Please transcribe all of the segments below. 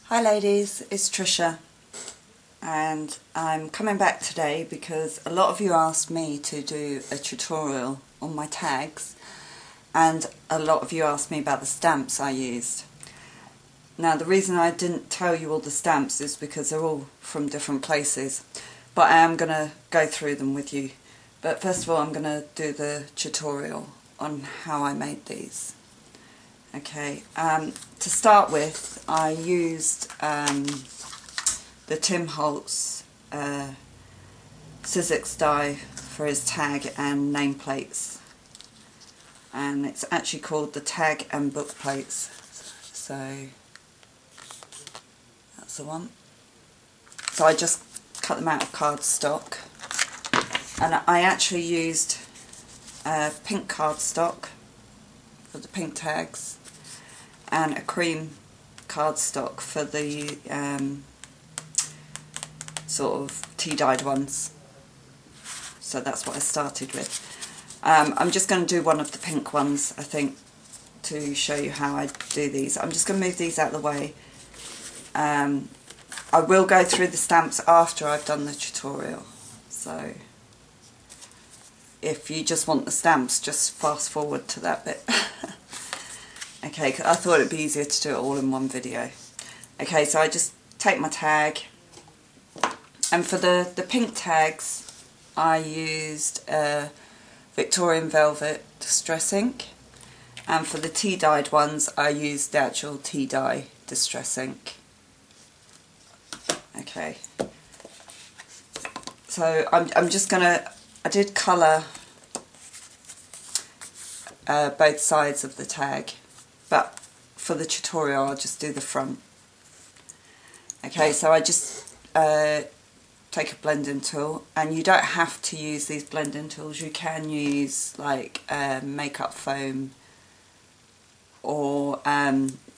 Hi ladies, it's Trisha and I'm coming back today because a lot of you asked me to do a tutorial on my tags and a lot of you asked me about the stamps I used. Now the reason I didn't tell you all the stamps is because they're all from different places, but I am going to go through them with you. But first of all I'm going to do the tutorial on how I made these. Okay, to start with, I used the Tim Holtz Sizzix die for his tag and nameplates, and it's actually called the tag and book plates, so that's the one. So I just cut them out of cardstock, and I actually used pink cardstock for the pink tags and a cream cardstock for the sort of tea-dyed ones. So that's what I started with. I'm just going to do one of the pink ones, I think, to show you how I do these. I'm just going to move these out of the way. I will go through the stamps after I've done the tutorial, so if you just want the stamps, just fast forward to that bit. Okay, I thought it'd be easier to do it all in one video. Okay, so I just take my tag, and for the pink tags I used Victorian Velvet Distress ink, and for the tea dyed ones I used the actual tea dye Distress ink. Okay, so I'm just gonna, I did colour both sides of the tag, but for the tutorial I'll just do the front. Okay, so I just take a blending tool, and you don't have to use these blending tools. You can use like makeup foam, or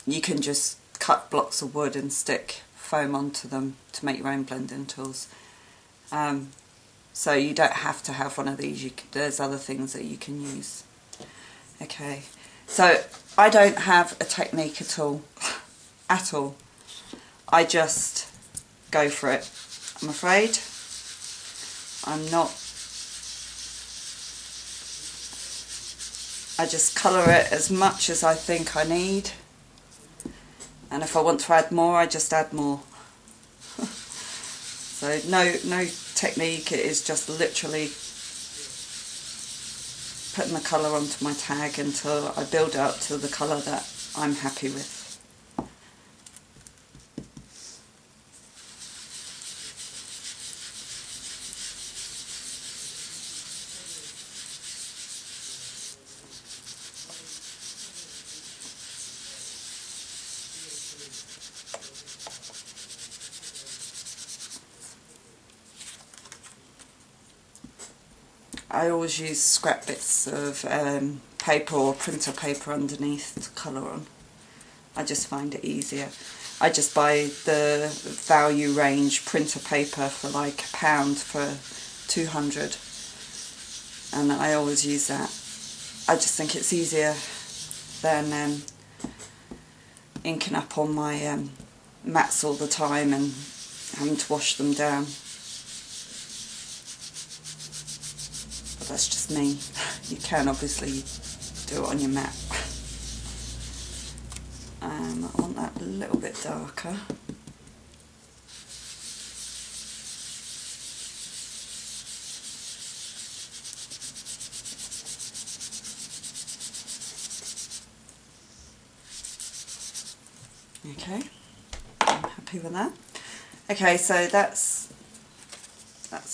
you can just cut blocks of wood and stick foam onto them to make your own blending tools. So you don't have to have one of these. There's other things that you can use. Okay, so I don't have a technique at all. I just go for it. I'm afraid I'm not. I just colour it as much as I think I need, and if I want to add more I just add more. So no technique, it is just literally putting the colour onto my tag until I build it up to the colour that I'm happy with. I always use scrap bits of paper or printer paper underneath to colour on. I just find it easier. I just buy the value range printer paper for like £1 for 200, and I always use that. I just think it's easier than inking up on my mats all the time and having to wash them down. That's just me. You can obviously do it on your mat. I want that a little bit darker. Okay, I'm happy with that. Okay, so that's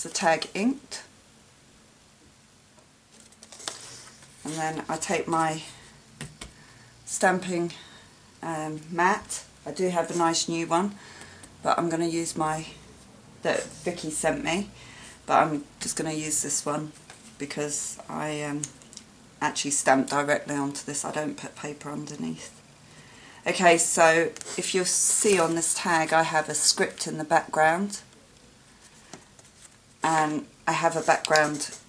the tag inked. And then I take my stamping mat. I do have a nice new one, but I'm going to use that Vicky sent me, but I'm just going to use this one because I actually stamp directly onto this. I don't put paper underneath. Okay, so if you'll see on this tag I have a script in the background, and I have a background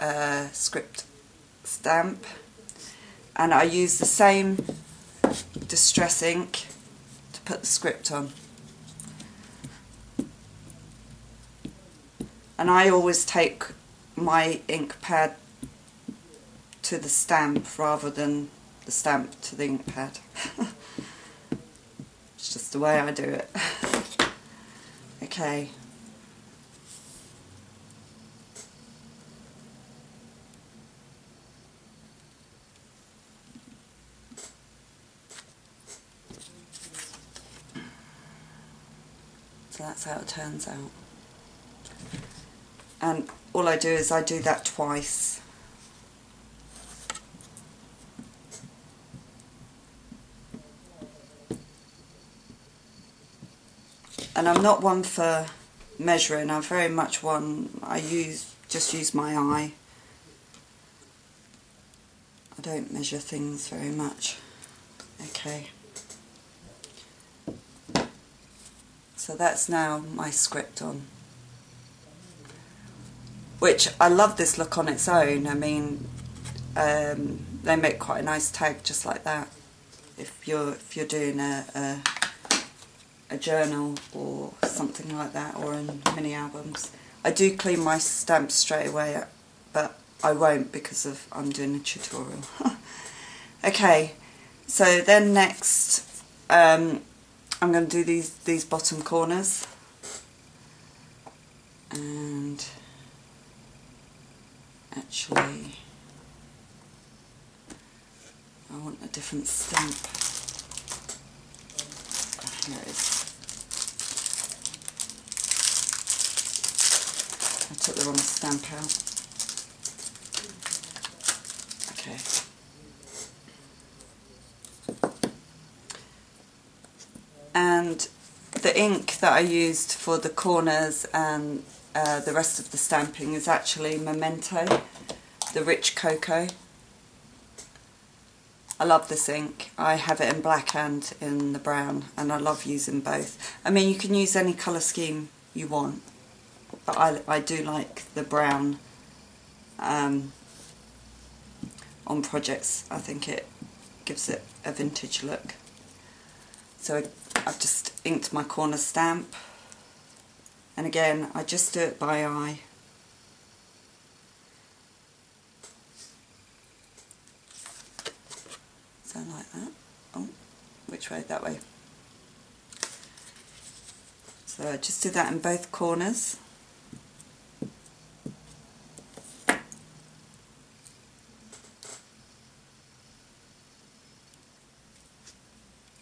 script stamp, and I use the same Distress ink to put the script on. And I always take my ink pad to the stamp rather than the stamp to the ink pad. It's just the way I do it. Okay. So that's how it turns out. And all I do is I do that twice. And I'm not one for measuring. I'm very much one, just use my eye. I don't measure things very much. Okay. So that's now my script on. Which, I love this look on its own. I mean, they make quite a nice tag just like that. If you're doing a journal or something like that, or in mini albums. I do clean my stamps straight away, but I won't because I'm doing a tutorial. Okay, so then next I'm going to do these bottom corners, and actually I want a different stamp. Here it is. I took the wrong stamp out. Okay. And the ink that I used for the corners and the rest of the stamping is actually Memento, the Rich Cocoa. I love this ink. I have it in black and in the brown, and I love using both. I mean, you can use any colour scheme you want, but I do like the brown on projects. I think it gives it a vintage look. So I've just inked my corner stamp, and again I just do it by eye. So like that. Oh, which way? That way. So I just do that in both corners.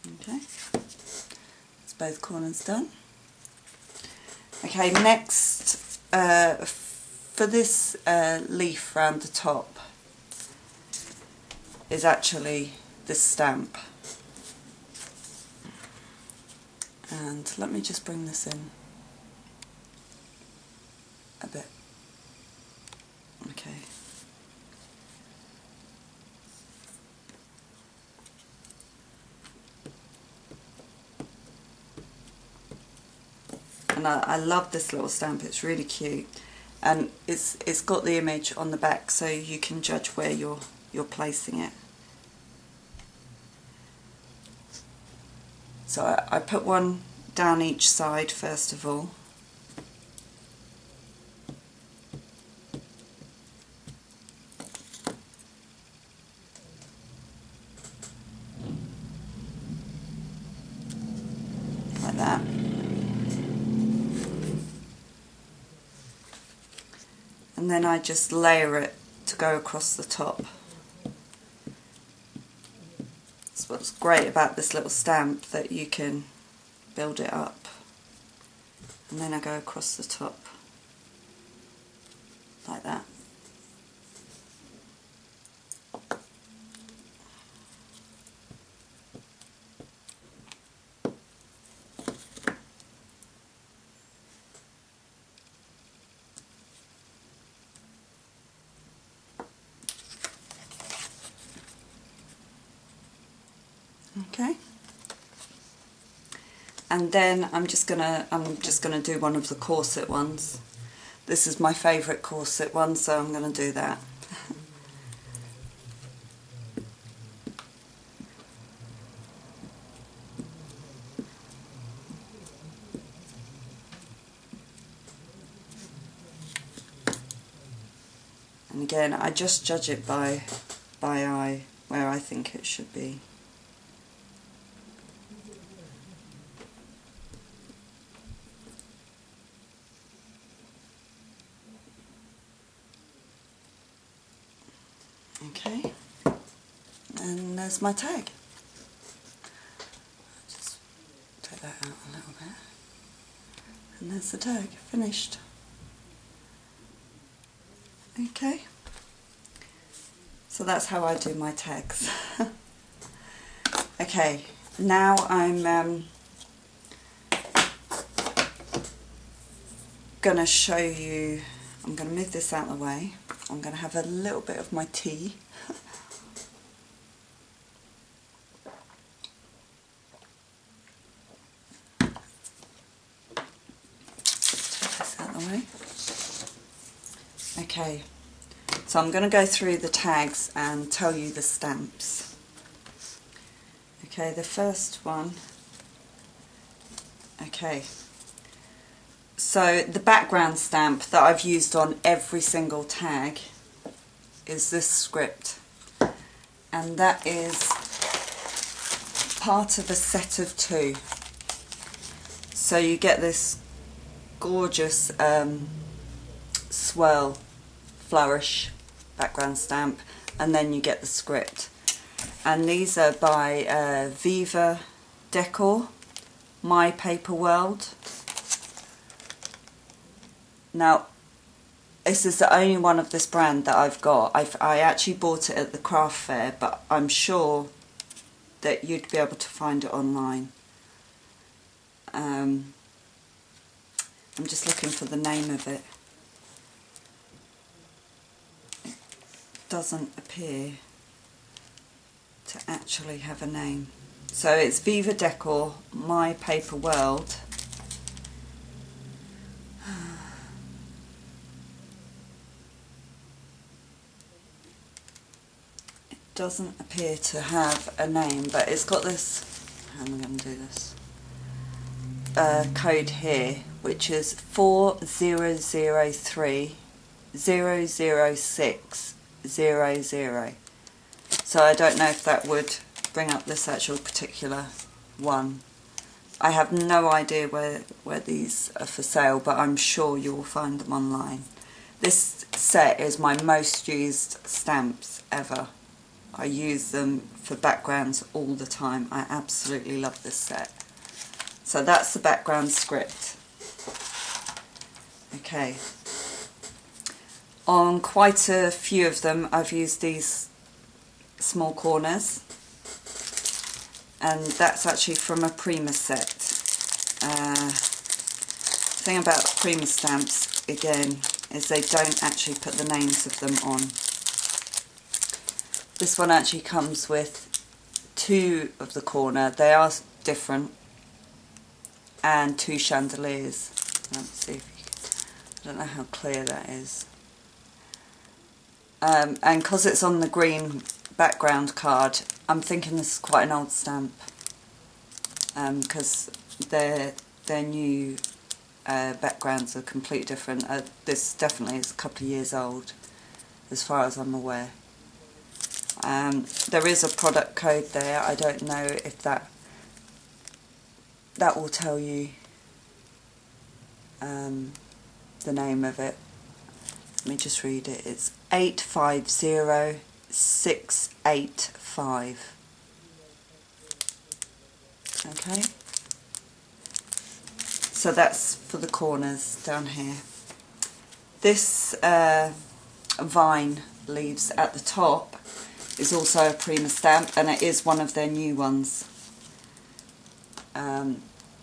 Okay, that's both corners done. Okay, next for this leaf round the top is actually this stamp. And let me just bring this in a bit. Okay. And I love this little stamp. It's really cute, and it's got the image on the back, so you can judge where you're placing it. So I put one down each side first of all. Like that. And then I just layer it to go across the top. That's what's great about this little stamp, that you can build it up. And then I go across the top like that. Okay, and then I'm just gonna do one of the corset ones. This is my favourite corset one, so I'm gonna do that. And again, I just judge it by eye, where I think it should be. Okay, and there's my tag. Just take that out a little bit. And there's the tag, finished. Okay, so that's how I do my tags. Okay, now I'm going to show you, I'm going to move this out of the way. I'm going to have a little bit of my tea. Take this out of the way. Okay, so I'm going to go through the tags and tell you the stamps. Okay, the first one. Okay, so the background stamp that I've used on every single tag is this script, and that is part of a set of 2. So you get this gorgeous swirl flourish background stamp, and then you get the script. And these are by Viva Decor, My Paper World. Now, this is the only one of this brand that I've got. I actually bought it at the craft fair, but I'm sure that you'd be able to find it online. I'm just looking for the name of it. It doesn't appear to actually have a name. So it's Viva Decor, My Paper World. It doesn't appear to have a name, but it's got this, how am I going to do this, code here, which is 4003 006 00. So I don't know if that would bring up this actual particular one. I have no idea where these are for sale, but I'm sure you'll find them online. This set is my most used stamps ever. I use them for backgrounds all the time. I absolutely love this set. So that's the background script. Okay. On quite a few of them I've used these small corners, and that's actually from a Prima set. The thing about Prima stamps, again, is they don't actually put the names of them on. This one actually comes with 2 of the corner, they are different, and 2 chandeliers. Let's see if you can, I don't know how clear that is. And because it's on the green background card, I'm thinking this is quite an old stamp, because their new backgrounds are completely different. This definitely is a couple of years old, as far as I'm aware. There is a product code there. I don't know if that will tell you the name of it. Let me just read it. It's 850685. Okay. So that's for the corners down here. This vine leaves at the top is also a Prima stamp, and it is one of their new ones.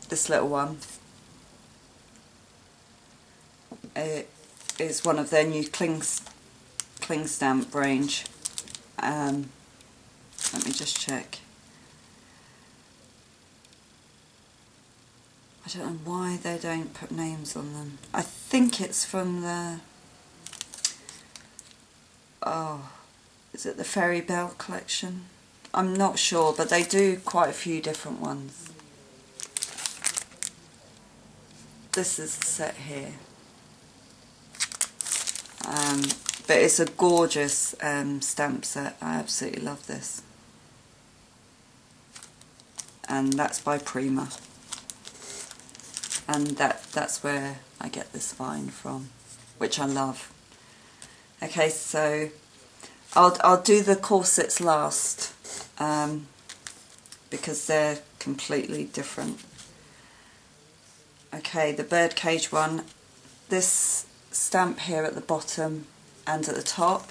This little one, it is one of their new cling stamp range. Let me just check. I don't know why they don't put names on them. I think it's from the, is it the Fairy Bell collection? I'm not sure, but they do quite a few different ones. This is the set here. But it's a gorgeous stamp set. I absolutely love this. And that's by Prima. And that's where I get this vine from, which I love. Okay, so I'll do the corsets last, because they're completely different. Okay, the birdcage one. This stamp here at the bottom and at the top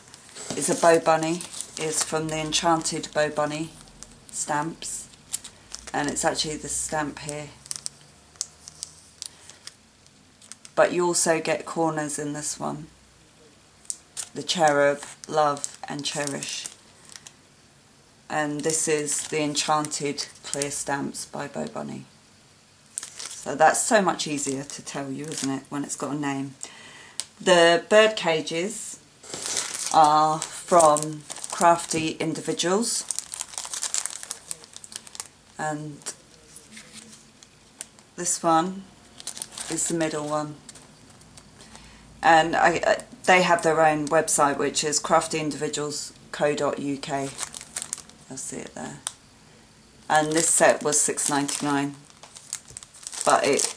is a bow bunny. It's from the Enchanted Bow Bunny stamps, and it's actually the stamp here. But you also get corners in this one. The cherub, love and cherish. And this is the Enchanted clear stamps by Bow Bunny. So that's so much easier to tell you, isn't it, when it's got a name. The bird cages are from Crafty Individuals, and this one is the middle one. And they have their own website, which is craftyindividuals.co.uk. You'll see it there. And this set was £6.99, but it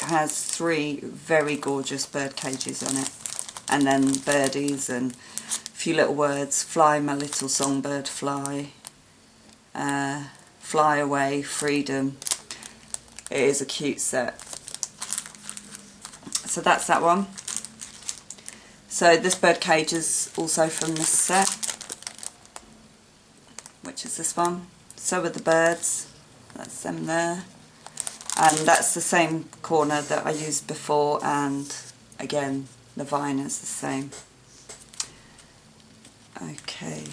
has 3 very gorgeous bird cages on it, and then birdies and a few little words: fly my little songbird fly, fly away, freedom. It is a cute set. So that's that one. So this bird cage is also from this set, which is this one. So are the birds, that's them there. And that's the same corner that I used before, and again the vine is the same. Okay.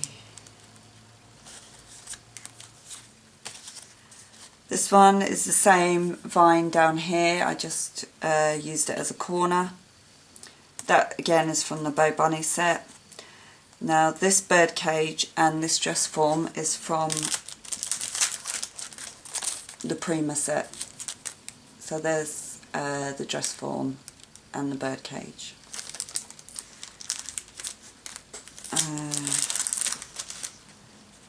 This one is the same vine down here. I just used it as a corner. That again is from the Bow Bunny set. Now this bird cage and this dress form is from the Prima set. So there's the dress form and the bird cage.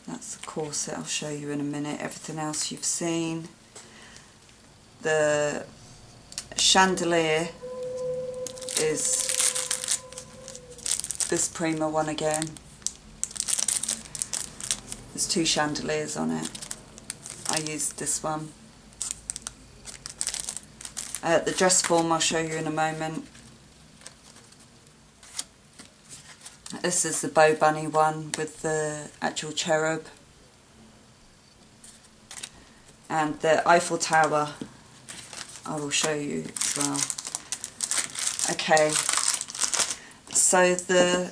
That's the corset, I'll show you in a minute. Everything else you've seen. The chandelier is this Prima one again. There's 2 chandeliers on it. I used this one. The dress form I'll show you in a moment. This is the Bow Bunny one with the actual cherub. And the Eiffel Tower I will show you as well. Okay, so the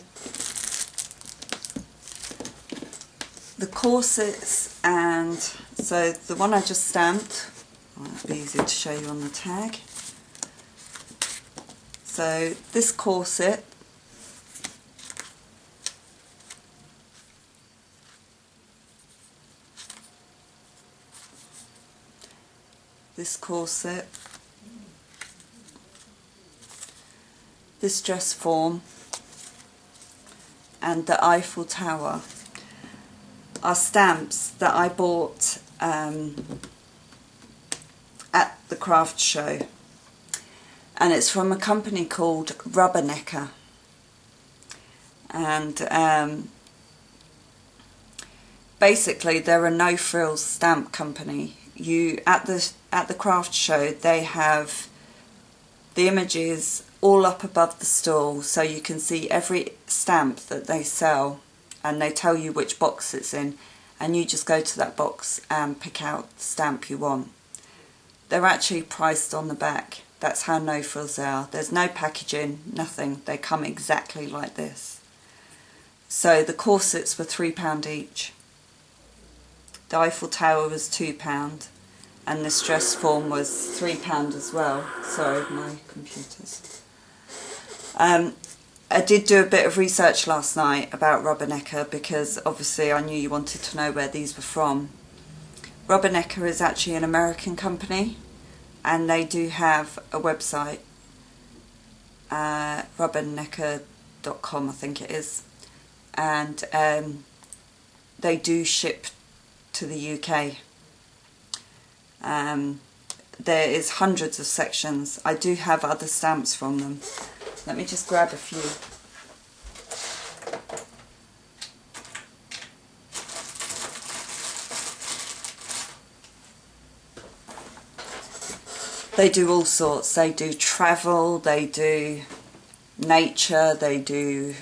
corsets, and so the one I just stamped, it'll be easier to show you on the tag. So this corset this dress form, and the Eiffel Tower are stamps that I bought at the craft show, and it's from a company called Rubbernecker, and basically they're a no-frills stamp company. At the craft show they have the images all up above the stall, so you can see every stamp that they sell, and they tell you which box it's in, and you just go to that box and pick out the stamp you want. They're actually priced on the back. That's how no frills they are. There's no packaging, nothing. They come exactly like this. So the corsets were £3 each. The Eiffel Tower was £2, and this dress form was £3 as well. Sorry, my computer's. I did do a bit of research last night about Rubbernecker, because obviously I knew you wanted to know where these were from. Rubbernecker is actually an American company, and they do have a website, Rubbernecker I think it is, and they do ship to the UK. There is hundreds of sections. I do have other stamps from them. Let me just grab a few. They do all sorts. They do travel, they do nature, they do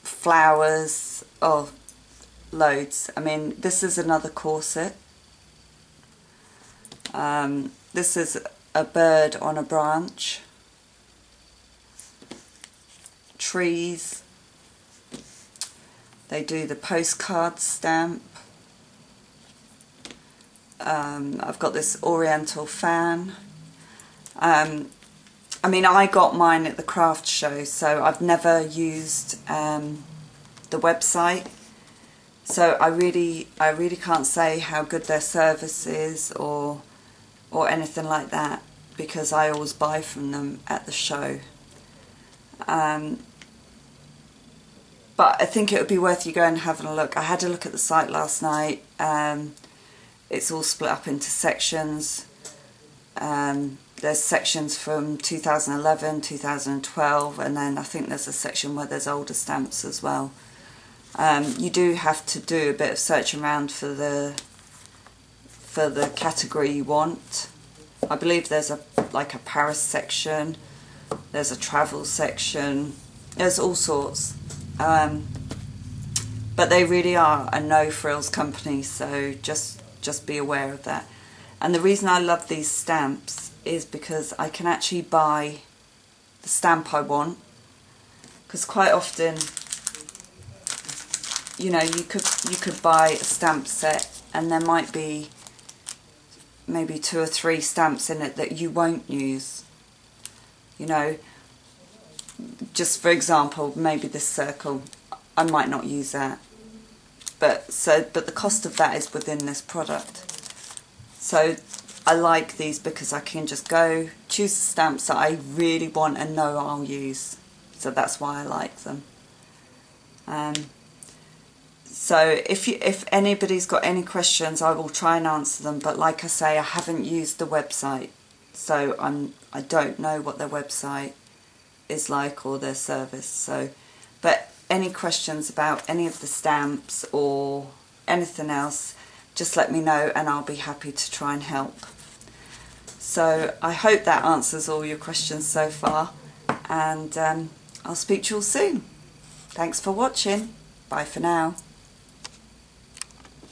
flowers, oh, loads. I mean, this is another corset. This is a bird on a branch, trees. They do the postcard stamp. I've got this oriental fan. I mean, I got mine at the craft show, so I've never used the website. So I really can't say how good their service is or anything like that, because I always buy from them at the show. But I think it would be worth you going and having a look. I had a look at the site last night. It's all split up into sections. There's sections from 2011, 2012, and then I think there's a section where there's older stamps as well. You do have to do a bit of searching around for the category you want. I believe there's like a Paris section, there's a travel section, there's all sorts. But they really are a no frills company, so just be aware of that. And the reason I love these stamps is because I can actually buy the stamp I want, because quite often, you know, you could buy a stamp set and there might be maybe 2 or 3 stamps in it that you won't use. You know, just for example, maybe this circle, I might not use that, but the cost of that is within this product. So I like these because I can just go choose the stamps that I really want and know I'll use. So that's why I like them. So if anybody's got any questions, I will try and answer them. But like I say, I haven't used the website, so I don't know what their website is like or their service. So, but any questions about any of the stamps or anything else, just let me know and I'll be happy to try and help. So I hope that answers all your questions so far, and I'll speak to you all soon. Thanks for watching. Bye for now.